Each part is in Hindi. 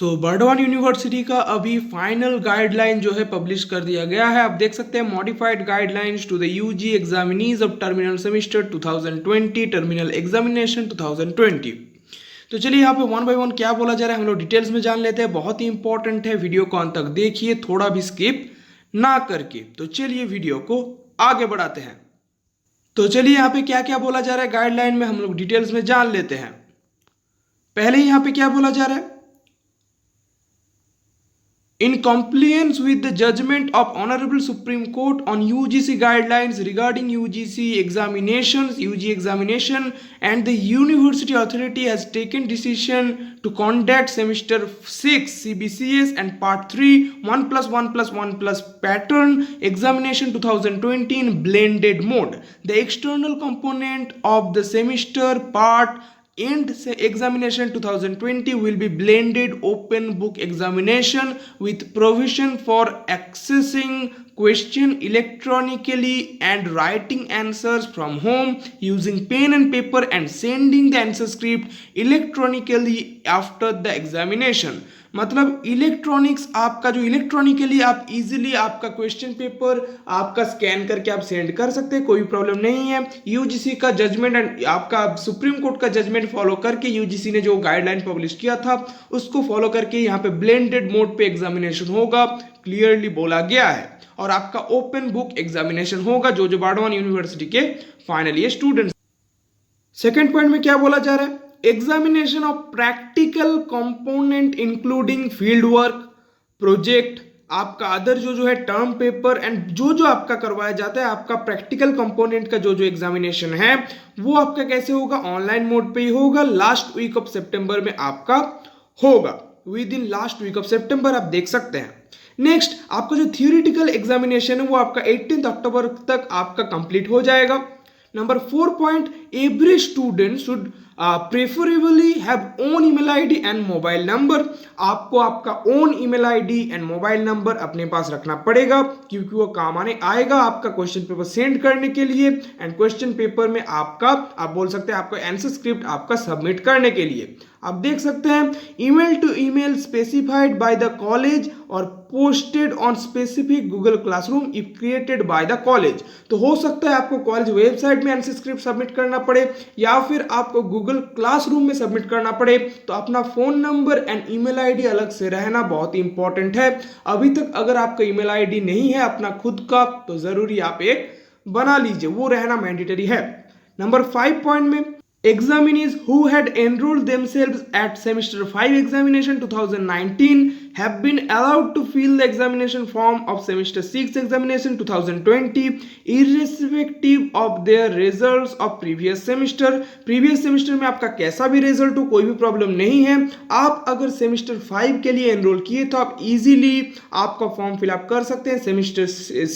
बर्डवान यूनिवर्सिटी का अभी फाइनल गाइडलाइन जो है पब्लिश कर दिया गया है। आप देख सकते हैं modified guidelines to the UG examinees of terminal semester 2020 terminal examination 2020। तो चलिए यहाँ पे वन बाय वन क्या बोला जा रहा है हम लोग डिटेल्स में जान लेते हैं। बहुत ही इंपॉर्टेंट है, वीडियो को अंत तक देखिए, थोड़ा भी स्किप ना करके। तो चलिए वीडियो को आगे बढ़ाते हैं। तो चलिए यहाँ पे क्या क्या बोला जा रहा है गाइडलाइन में हम लोग डिटेल्स में जान लेते हैं। पहले यहाँ पे क्या बोला जा रहा है, in compliance with the judgment of Honorable Supreme Court on UGC guidelines regarding UGC examination and the University Authority has taken decision to conduct semester 6 CBCS and part 3 1+1+1+ pattern examination 2020 in blended mode. The external component of the semester part and examination 2020 will be blended open book examination with provision for accessing question electronically and writing answers from home using pen and paper and sending the answer script electronically after the examination। मतलब इलेक्ट्रॉनिक्स आपका जो इलेक्ट्रॉनिकली आप इजीली आपका क्वेश्चन पेपर आपका स्कैन करके आप सेंड कर सकते हैं, कोई प्रॉब्लम नहीं है। यूजीसी का जजमेंट एंड आपका सुप्रीम कोर्ट का जजमेंट फॉलो करके यूजीसी ने जो गाइडलाइन पब्लिश किया था उसको फॉलो करके यहाँ पे ब्लेंडेड मोड पे एग्जामिनेशन होगा, क्लियरली बोला गया है। और आपका ओपन बुक एग्जामिनेशन होगा जो बर्डवान यूनिवर्सिटी के final year students. Second point में क्या बोला जा रहा है, examination of practical component including field work, project, आपका अदर जो है टर्म पेपर एंड जो आपका करवाया जाता है आपका प्रैक्टिकल कंपोनेंट का जो एग्जामिनेशन है वो आपका कैसे होगा, ऑनलाइन मोड पे ही होगा। लास्ट वीक ऑफ सितंबर में आपका होगा, within last week of September आप देख सकते हैं। नेक्स्ट आपका जो थियोरिटिकल एग्जामिनेशन है वो आपका 18 अक्टूबर तक आपका कंप्लीट हो जाएगा। Number 4 point, every student should preferably have own email ID and mobile number. आपको आपका own email ID and mobile number अपने पास रखना पड़ेगा क्योंकि वो काम आने आएगा आपका क्वेश्चन पेपर सेंड करने के लिए एंड क्वेश्चन पेपर में आपका आप बोल सकते हैं आपका आंसर स्क्रिप्ट आपका सबमिट करने के लिए। आप देख सकते हैं email to email specified by the college और posted on specific Google classroom if created by the college. तो हो सकता है आपको कॉलेज वेबसाइट में आंसर स्क्रिप्ट सबमिट करना पड़े या फिर आपको गूगल क्लासरूम में सबमिट करना पड़े। तो अपना phone number and email ID अलग से रहना बहुत ही इंपॉर्टेंट है। अभी तक अगर आपका ईमेल आईडी नहीं है अपना खुद का तो जरूरी आप एक बना लीजिए, वो रहना मैंडेटरी है। नंबर 5 पॉइंट में, examinees who had enrolled themselves at semester 5 examination 2019 have been allowed to fill the examination form of semester 6 examination 2020 irrespective of their results of previous semester। previous semester में आपका कैसा भी रिजल्ट हो कोई भी प्रॉब्लम नहीं है। आप अगर सेमेस्टर 5 के लिए एनरोल किए तो आप इजीली आपका फॉर्म फिलअप कर सकते हैं सेमेस्टर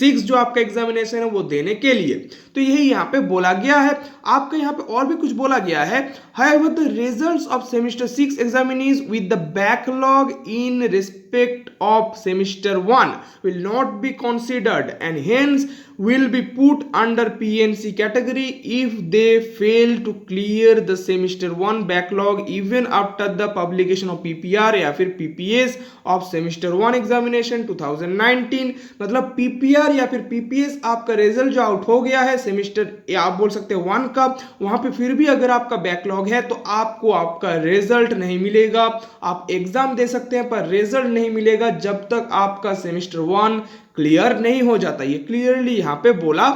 6 जो आपका एग्जामिनेशन है वो देने के लिए। तो यही यहाँ पे बोला गया है। आपका यहाँ पे और भी कुछ बोला गया है, however the results of semester 6 examinees with the backlog in respect of semester 1 will not be considered and hence will be put under PNC category if they fail to clear the semester 1 backlog even after the publication of PPR या फिर PPS of semester 1 examination 2019। मतलब PPR या फिर PPS आपका रिजल्ट जो आउट हो गया है सेमेस्टर आप बोल सकते हैं 1 का, वहां पे फिर भी अगर आपका बैकलॉग है तो आपको आपका रिजल्ट नहीं मिलेगा। आप एग्जाम दे सकते हैं पर रिजल्ट नहीं मिलेगा जब तक आपका सेमेस्टर 1 क्लियर नहीं हो जाता। ये क्लियरली यहाँ पे बोला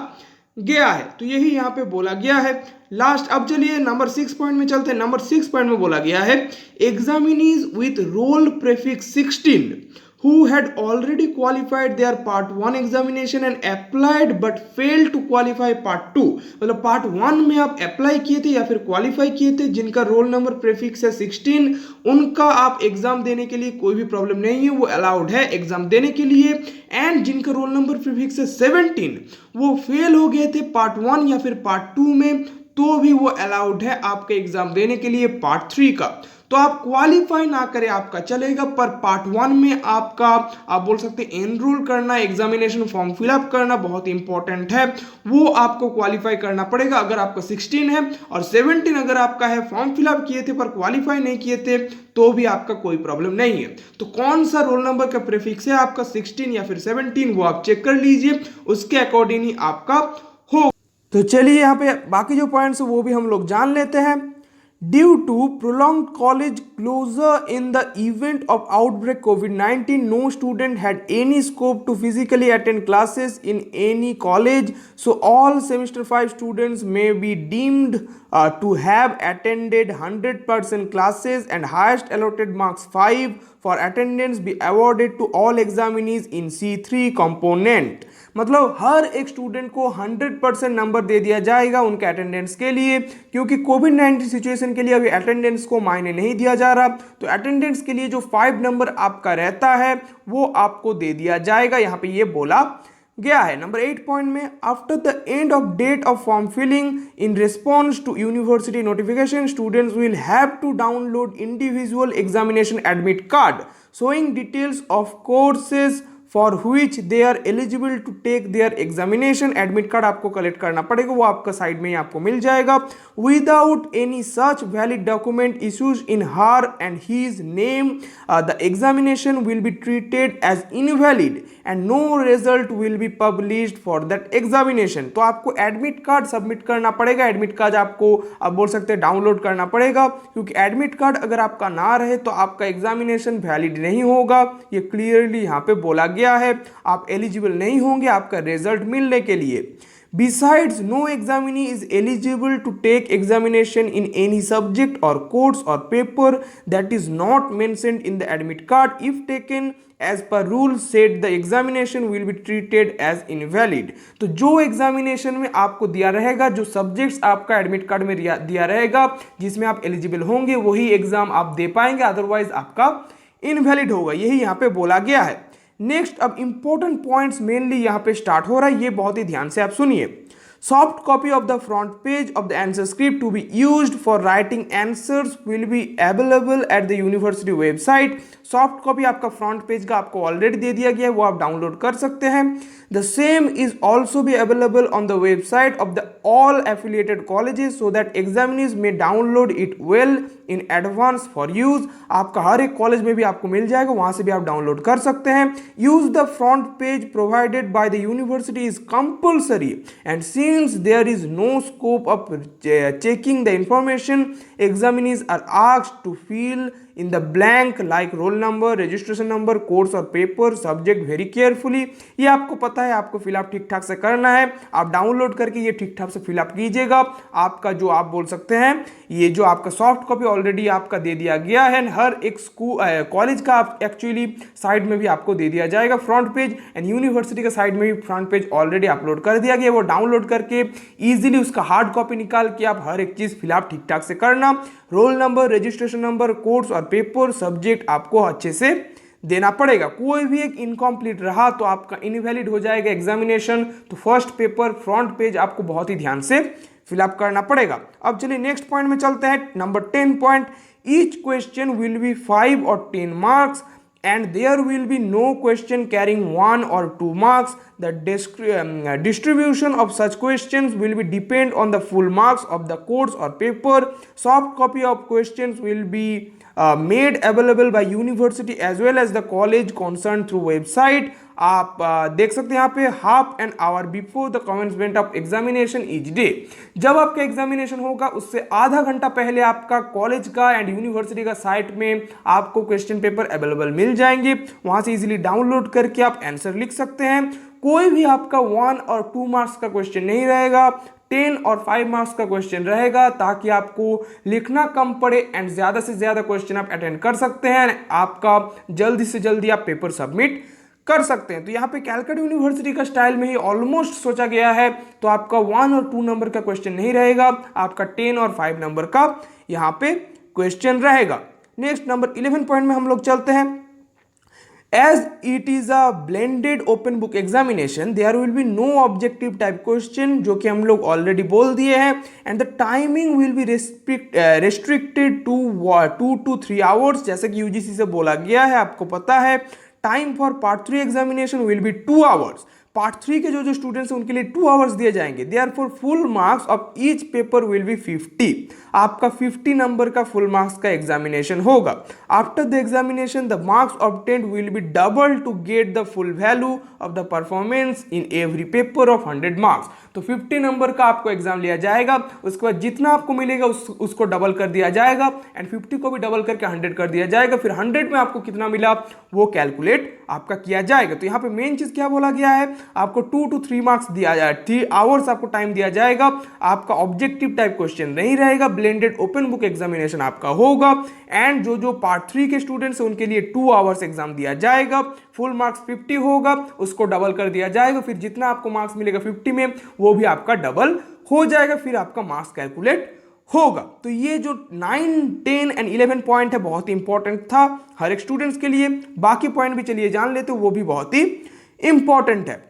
गया है। तो यही यहाँ पे बोला गया है। लास्ट अब चलिए नंबर 6 पॉइंट में चलते हैं। नंबर 6 पॉइंट में बोला गया है examinees with roll prefix 16 who had already qualified their part 1 examination and applied but failed to qualify part 2। मतलब पार्ट 1 में आप अप्लाई किए थे या फिर क्वालिफाई किए थे, जिनका रोल नंबर प्रीफिक्स है 16 उनका आप एग्जाम देने के लिए कोई भी प्रॉब्लम नहीं है, वो अलाउड है एग्जाम देने के लिए। एंड जिनका रोल नंबर प्रीफिक्स है 17 वो फेल हो गए थे पार्ट 1 या फिर पार्ट 2 में तो भी वो अलाउड है आपके एग्जाम देने के लिए पार्ट 3 का। तो आप क्वालिफाई ना करें आपका चलेगा, पर पार्ट 1 में आपका आप बोल सकते हैं एनरोल करना, एग्जामिनेशन फॉर्म फिलअप करना बहुत इंपॉर्टेंट है, वो आपको क्वालिफाई करना पड़ेगा। अगर आपका 16 है और 17 अगर आपका है, फॉर्म फिलअप किए थे पर क्वालिफाई नहीं किए थे, तो भी आपका कोई प्रॉब्लम नहीं है। तो कौन सा रोल नंबर का प्रीफिक्स है आपका 16 या फिर 17 वो आप चेक कर लीजिए, उसके अकॉर्डिंग ही आपका हो। तो चलिए यहाँ पे बाकी जो पॉइंट्स वो भी हम लोग जान लेते हैं। Due to prolonged college closure in the event of outbreak COVID-19, no student had any scope to physically attend classes in any college, so all semester 5 students may be deemed to have attended 100% classes, and highest allotted marks 5 for attendance be awarded to all examinees in C3 component। मतलब हर एक स्टूडेंट को 100% नंबर दे दिया जाएगा उनके अटेंडेंस के लिए, क्योंकि कोविड-19 सिचुएशन के लिए अभी अटेंडेंस को मायने नहीं दिया जा रहा, तो अटेंडेंस के लिए जो 5 नंबर आपका रहता है वो आपको दे दिया जाएगा, यहाँ पे ये बोला गया है। नंबर 8 पॉइंट में, after the end of date of form filling in response to university notification, students will have to download individual examination admit card showing details of courses for which they are eligible to take their examination। Admit card आपको कलेक्ट करना पड़ेगा, वो आपका साइड में ही आपको मिल जाएगा। Without any such valid document issues in her and his name, the examination will be treated as invalid and no result will be published for that examination. तो आपको एडमिट कार्ड सबमिट करना पड़ेगा, एडमिट कार्ड आपको आप बोल सकते हैं डाउनलोड करना पड़ेगा, क्योंकि एडमिट कार्ड अगर आपका ना रहे तो आपका एग्जामिनेशन वैलिड नहीं होगा, ये क्लियरली यहाँ पे बोला गया है। आप एलिजिबल नहीं होंगे आपका रिजल्ट मिलने के लिए। Besides, no examinee is eligible to take examination in any subject or course or paper that is not mentioned in the admit card. If taken as per rule said, the examination will be treated as invalid। तो जो एग्जामिनेशन में आपको दिया रहेगा, जो सब्जेक्ट्स आपका एडमिट कार्ड में दिया रहेगा जिसमें आप एलिजिबल होंगे, वही एग्जाम आप दे पाएंगे, अदरवाइज आपका इनवैलिड होगा, यही यहाँ पे बोला गया है। नेक्स्ट, अब इंपॉर्टेंट पॉइंट्स मेनली यहाँ पे स्टार्ट हो रहा है, ये बहुत ही ध्यान से आप सुनिए। Soft copy of the front page of the answer script to be used for writing answers will be available at the university website. Soft copy आपका फ्रंट पेज का आपको ऑलरेडी दे दिया गया है, वो आप डाउनलोड कर सकते हैं। The same is also be available on the website of the all affiliated colleges so that examinees में download it well in advance for use. आपका हर एक कॉलेज में भी आपको मिल जाएगा, वहां से भी आप डाउनलोड कर सकते हैं। Use the front page provided by the university is compulsory and since there is no scope of checking the information, examinees are asked to fill in the blank like roll number, registration number, course और paper, subject very carefully। ये आपको पता है, आपको फिलअप ठीक ठाक से करना है, आप डाउनलोड करके ये ठीक ठाक से फिलअप कीजिएगा। आपका जो आप बोल सकते हैं ये जो आपका सॉफ्ट कॉपी ऑलरेडी आपका दे दिया गया है, हर एक स्कूल कॉलेज का आप एक्चुअली साइड में भी आपको दे दिया जाएगा फ्रंट पेज, एंड यूनिवर्सिटी का साइड में भी फ्रंट पेज ऑलरेडी अपलोड कर दिया गया। वो डाउनलोड करके इजीली उसका हार्ड कॉपी निकाल के आप हर एक चीज फिलअप ठीक ठाक से करना। Roll number, registration number, course और पेपर, सब्जेक्ट आपको अच्छे से देना पड़ेगा। कोई भी एक इनकम्प्लीट रहा तो आपका इनवैलिड हो जाएगा एग्जामिनेशन। तो फर्स्ट पेपर फ्रंट पेज आपको बहुत ही ध्यान से फिलअप करना पड़ेगा। अब चलिए नेक्स्ट पॉइंट में चलते हैं। Number 10 point, each question will be 5 और 10 marks and there will be no question carrying 1 or 2 marks. The distribution of such questions will be depend on the full marks of the course or paper. Soft copy of questions will be made available by university as well as the college concerned through website। आप देख सकते हैं यहाँ पे half an hour before the commencement of examination each day. जब आपका एग्जामिनेशन होगा उससे आधा घंटा पहले आपका कॉलेज का एंड यूनिवर्सिटी का साइट में आपको क्वेश्चन पेपर अवेलेबल मिल जाएंगे, वहां से इजीली डाउनलोड करके आप आंसर लिख सकते हैं। कोई भी आपका 1 और 2 मार्क्स का क्वेश्चन नहीं रहेगा, 10 और 5 मार्क्स का क्वेश्चन रहेगा, ताकि आपको लिखना कम पड़े एंड ज्यादा से ज्यादा क्वेश्चन आप अटेंड कर सकते हैं, आपका जल्दी से जल्दी आप पेपर सबमिट कर सकते हैं। तो यहाँ पे कैलकट यूनिवर्सिटी का स्टाइल में ही ऑलमोस्ट सोचा गया है। तो आपका 1 और 2 नंबर का क्वेश्चन नहीं रहेगा, आपका 10 और 5 नंबर का यहाँ पे क्वेश्चन रहेगा। नेक्स्ट नंबर 11 पॉइंट में हम लोग चलते हैं। As it is a blended open book examination, there will be no objective type question, जो कि हम लोग ऑलरेडी बोल दिए हैं, and the timing will be restricted to 2 to 3 hours, जैसे कि यूजीसी से बोला गया है, आपको पता है। Time for part 3 examination will B 2 hours. Part 3 के जो स्टूडेंट्स हैं उनके लिए 2 आवर्स दिए जाएंगे। Therefore full marks of each paper will be 50। आपका 50 नंबर का फुल मार्क्स का एग्जामिनेशन होगा। After the examination the marks obtained will be double to get the full value of the performance in every paper of 100 marks. तो 50 नंबर का आपको एग्जाम लिया जाएगा, उसके बाद जितना आपको मिलेगा उसको डबल कर दिया जाएगा, एंड 50 को भी डबल करके 100 कर दिया जाएगा। फिर 100 में आपको कितना मिला वो कैलकुलेट आपका किया जाएगा। तो यहाँ पे मेन चीज क्या बोला गया है, आपको 2 to 3 मार्क्स दिया जाए, 3 आवर्स आपको टाइम दिया जाएगा। आपका ऑब्जेक्टिव टाइप क्वेश्चन नहीं रहेगा, ब्लेंडेड ओपन बुक एग्जामिनेशन आपका होगा। एंड जो पार्ट 3 के स्टूडेंट्स हैं उनके लिए 2 आवर्स एग्जाम दिया जाएगा। फुल मार्क्स 50 होगा, उसको डबल कर दिया जाएगा। फिर जितना आपको मार्क्स मिलेगा 50 में वो भी आपका डबल हो जाएगा, फिर आपका मार्क्स कैलकुलेट होगा। तो ये जो 9, 10 एंड 11 पॉइंट है बहुत ही इंपॉर्टेंट था हर एक स्टूडेंट्स के लिए। बाकी पॉइंट भी चलिए जान लेते, वो भी बहुत ही इंपॉर्टेंट है।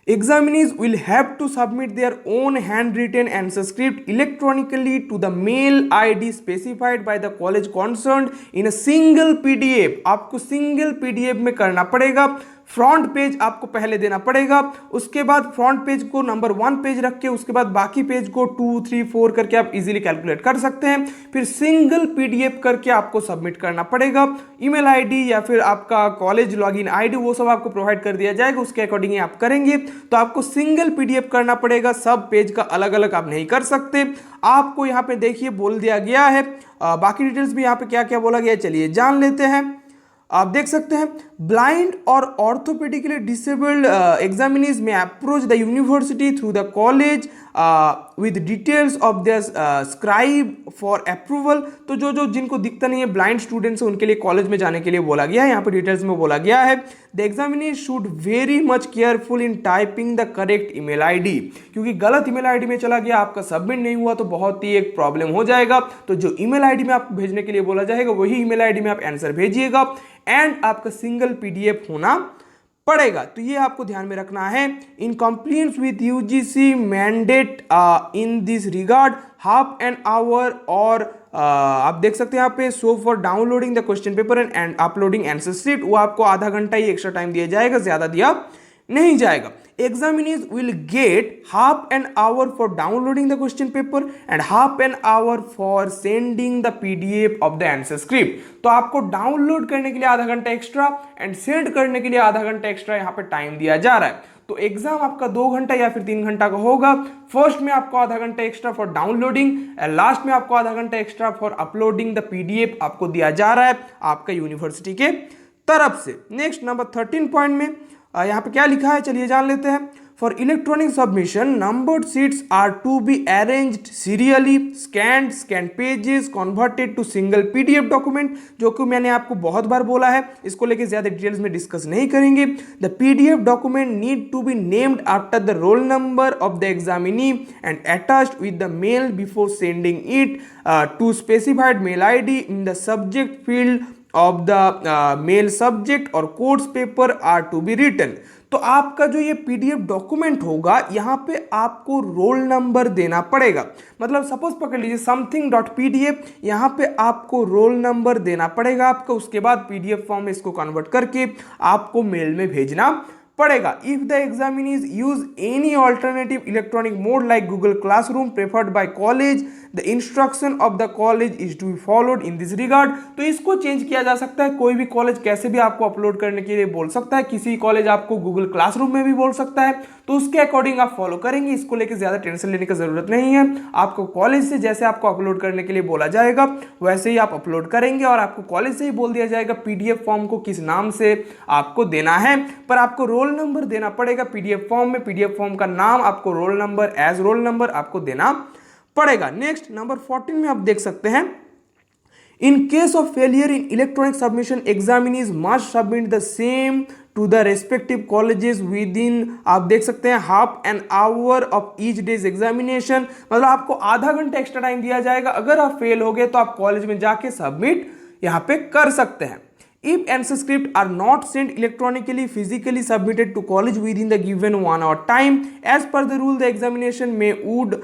Examinees will have to submit their own handwritten answer script electronically to the mail ID specified by the college concerned in a single PDF। आपको सिंगल PDF में करना पड़ेगा। फ्रंट पेज आपको पहले देना पड़ेगा, उसके बाद फ्रंट पेज को नंबर 1 पेज रख के उसके बाद बाकी पेज को 2, 3, 4 करके आप इजीली कैलकुलेट कर सकते हैं। फिर सिंगल PDF करके आपको सबमिट करना पड़ेगा। ईमेल आईडी या फिर आपका कॉलेज लॉगिन आईडी वो सब आपको प्रोवाइड कर दिया जाएगा, उसके अकॉर्डिंग आप करेंगे। तो आपको सिंगल PDF करना पड़ेगा, सब पेज का अलग अलग आप नहीं कर सकते। आपको यहाँ पे देखिए बोल दिया गया है, बाकी डिटेल्स भी यहाँ पे क्या क्या बोला गया है चलिए जान लेते हैं। आप देख सकते हैं ब्लाइंड और ऑर्थोपेडिकली डिसेबल्ड एग्जामिनीज में approach the university through the college with details of the scribe for approval. तो जो जिनको दिखता नहीं है ब्लाइंड स्टूडेंट्स उनके लिए कॉलेज में जाने के लिए बोला गया है। यहाँ पर डिटेल्स में बोला गया है the examinee should very much careful in typing the correct email ID, क्योंकि गलत ईमेल आईडी में चला गया आपका सबमिट नहीं हुआ तो बहुत ही एक प्रॉब्लम हो जाएगा। तो जो ईमेल आईडी में आपको भेजने के लिए बोला जाएगा वही ईमेल आईडी में आप आंसर भेजिएगा, एंड आपका सिंगल PDF होना पड़ेगा। तो ये आपको ध्यान में रखना है। In compliance with UGC mandate in this regard half an our और आप देख सकते हैं यहाँ पे so for downloading the question paper and uploading answer sheet, वो आपको आधा घंटा ही एक्स्ट्रा टाइम दिया जाएगा, ज्यादा दिया नहीं जाएगा। Examinees will get half an hour for downloading the question paper and half an hour for sending the PDF of the answer script। तो आपको डाउनलोड करने के लिए आधा घंटा एक्स्ट्रा एंड सेंड करने के लिए आधा घंटा एक्स्ट्रा यहाँ पे टाइम दिया जा रहा है। तो एग्जाम आपका 2 घंटा या फिर 3 घंटा का होगा। फर्स्ट में आपको आधा घंटा एक्स्ट्रा फॉर डाउनलोडिंग, लास्ट में आपको आधा घंटा extra for uploading the PDF आपको दिया जा रहा है आपका यूनिवर्सिटी के तरफ से। नेक्स्ट नंबर 13 पॉइंट में यहाँ पे क्या लिखा है चलिए जान लेते हैं। For electronic submission numbered sheets are to be arranged serially, scan pages converted to single PDF document, जो कि मैंने आपको बहुत बार बोला है, इसको लेके ज्यादा डिटेल्स में डिस्कस नहीं करेंगे। The PDF document need to be named after the roll number of the examinee and attached with the mail before sending it to specified mail ID in the subject field of the mail subject और course paper are to be written. तो आपका जो ये PDF डॉक्यूमेंट होगा यहाँ पे आपको रोल नंबर देना पड़ेगा। मतलब सपोज पकड़ लीजिए something.pdf, यहाँ पे आपको रोल नंबर देना पड़ेगा आपका। उसके बाद PDF फॉर्म में इसको कन्वर्ट करके आपको मेल में भेजना पड़ेगा। If the examinees use any alternative electronic mode like Google classroom preferred by college, the instruction of the college is to be followed in this regard. तो इसको चेंज किया जा सकता है, कोई भी कॉलेज कैसे भी आपको अपलोड करने के लिए बोल सकता है, किसी कॉलेज आपको गूगल क्लासरूम में भी बोल सकता है, तो उसके अकॉर्डिंग आप फॉलो करेंगे। इसको लेकर ज्यादा टेंशन लेने की जरूरत नहीं है। आपको कॉलेज से जैसे आपको अपलोड करने के लिए बोला जाएगा वैसे ही आप अपलोड करेंगे, और आपको कॉलेज से ही बोल दिया जाएगा PDF फॉर्म को किस नाम से आपको देना है, पर आपको रोल नंबर देना पड़ेगा PDF फॉर्म में। PDF फॉर्म का नाम आपको roll number as roll number आपको देना पड़ेगा। नेक्स्ट नंबर 14 में आप देख सकते हैं in case of failure in electronic submission examinees must submit the same to the respective colleges within, आप देख सकते हैं half an hour of each days examination. मतलब आपको आधा घंटा एक्स्ट्रा टाइम दिया जाएगा। अगर आप फेल हो गए तो आप कॉलेज में जाके सबमिट यहाँ पे कर सकते हैं। If answer script are not sent electronically, physically submitted to college within the given 1 hour time, as per the rule, the examination would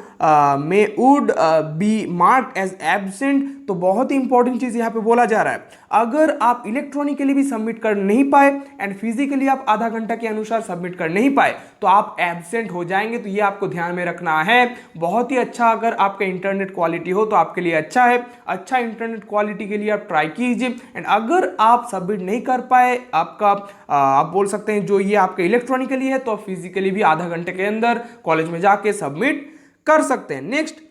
be marked as absent. तो बहुत ही इंपॉर्टेंट चीज यहाँ पे बोला जा रहा है, अगर आप इलेक्ट्रॉनिकली भी सबमिट कर नहीं पाए एंड फिजिकली आप आधा घंटा के अनुसार सबमिट कर नहीं पाए तो आप एब्सेंट हो जाएंगे। तो ये आपको ध्यान में रखना है। बहुत ही अच्छा, अगर आपका इंटरनेट क्वालिटी हो तो आपके लिए अच्छा है। अच्छा इंटरनेट क्वालिटी के लिए आप ट्राई कीजिए। एंड अगर आप सबमिट नहीं कर पाए, आप बोल सकते हैं जो ये आपका इलेक्ट्रॉनिकली है, तो आप फिजिकली भी आधा घंटे के अंदर कॉलेज में जाके सबमिट कर सकते हैं। नेक्स्ट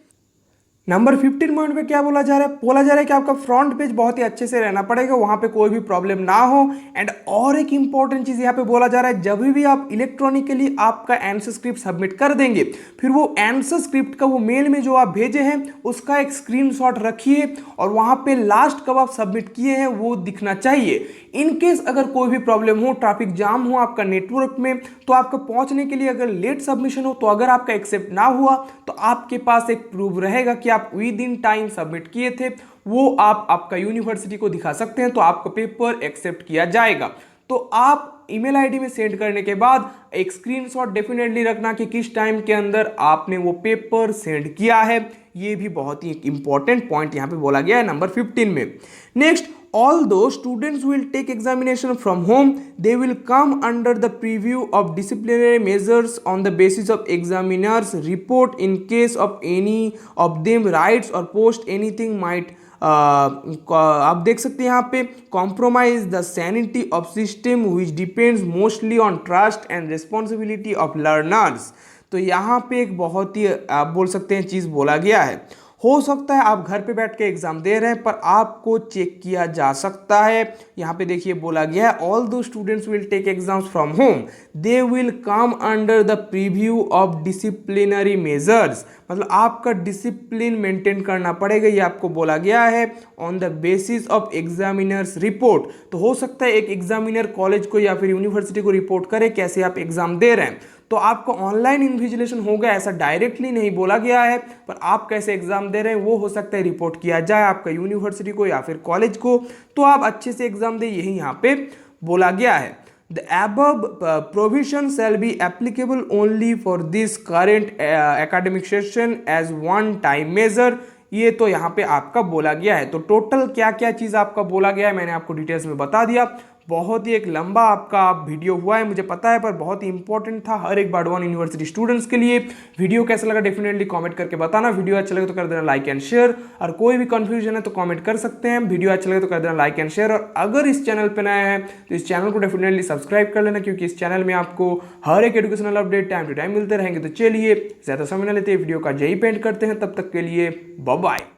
नंबर 15 पॉइंट पे क्या बोला जा रहा है? बोला जा रहा है कि आपका फ्रंट पेज बहुत ही अच्छे से रहना पड़ेगा, वहां पे कोई भी प्रॉब्लम ना हो। एंड और एक इंपॉर्टेंट चीज यहाँ पे बोला जा रहा है, जब भी आप इलेक्ट्रॉनिकली आपका आंसर स्क्रिप्ट सबमिट कर देंगे, फिर वो आंसर स्क्रिप्ट का वो मेल में जो आप भेजे हैं उसका एक स्क्रीनशॉट रखिए और वहां पे लास्ट कब आप सबमिट किए हैं वो दिखना चाहिए। इन केस अगर कोई भी प्रॉब्लम हो, ट्रैफिक जाम हो आपका नेटवर्क में, तो आपको पहुंचने के लिए अगर लेट सबमिशन हो, तो अगर आपका एक्सेप्ट ना हुआ तो आपके पास एक प्रूफ रहेगा कि आप विद इन टाइम सबमिट किए थे, वो आप आपका यूनिवर्सिटी को दिखा सकते हैं, तो आपका पेपर एक्सेप्ट किया जाएगा। तो आप ईमेल आईडी में सेंड करने के बाद एक स्क्रीनशॉट डेफिनेटली रखना कि किस टाइम के अंदर आपने वो पेपर सेंड किया है। ये भी बहुत ही इंपॉर्टेंट पॉइंट यहां पे बोला गया है नंबर 15 में। Next, although students will take examination from home, they will come under the preview of disciplinary measures on the basis of examiner's report. In case of any of them writes or post anything might आप देख सकते हैं यहाँ पे compromise the sanity of system which depends mostly on trust and responsibility of learners। तो यहाँ पे एक बहुत ही आप बोल सकते हैं चीज़ बोला गया है। हो सकता है आप घर पे बैठ के एग्जाम दे रहे हैं पर आपको चेक किया जा सकता है। यहाँ पे देखिए बोला गया है, although students will take exams from home, they will come under the preview of disciplinary measures. मतलब आपका डिसिप्लिन मेंटेन करना पड़ेगा, ये आपको बोला गया है on the basis of examiners report. तो हो सकता है एक एग्जामिनर कॉलेज को या फिर यूनिवर्सिटी को रिपोर्ट करे कैसे आप एग्जाम दे रहे हैं, तो आपको ऑनलाइन इन्विजिलेशन होगा, ऐसा डायरेक्टली नहीं बोला गया है, पर आप कैसे एग्जाम दे रहे हैं वो हो सकता है रिपोर्ट किया जाए आपका यूनिवर्सिटी को या फिर कॉलेज को, तो आप अच्छे से एग्जाम दें, यही यहाँ पे बोला गया है। The above provision shall be applicable only for this current academic session as one time measure। ये तो यहाँ पे आपका बोला गया है। तो टोटल क्या क्या चीज़ आपका बोला गया है मैंने आपको डिटेल्स में बता दिया। बहुत ही एक लंबा आपका वीडियो हुआ है मुझे पता है, पर बहुत ही इंपॉर्टेंट था हर एक बारडवान यूनिवर्सिटी स्टूडेंट्स के लिए। वीडियो कैसा लगा डेफिनेटली कमेंट करके बताना। वीडियो अच्छा लगे तो कर देना लाइक एंड शेयर, और कोई भी कंफ्यूजन है तो कमेंट कर सकते हैं। वीडियो अच्छा लगे तो कर देना लाइक एंड शेयर, और अगर इस चैनल पर नया है तो इस चैनल को डेफिनेटली सब्सक्राइब कर लेना, क्योंकि इस चैनल में आपको हर एक educational update time to time मिलते रहेंगे। तो चलिए ज़्यादा समय न लेते वीडियो का जय पेंट करते हैं, तब तक के लिए बाय बाय।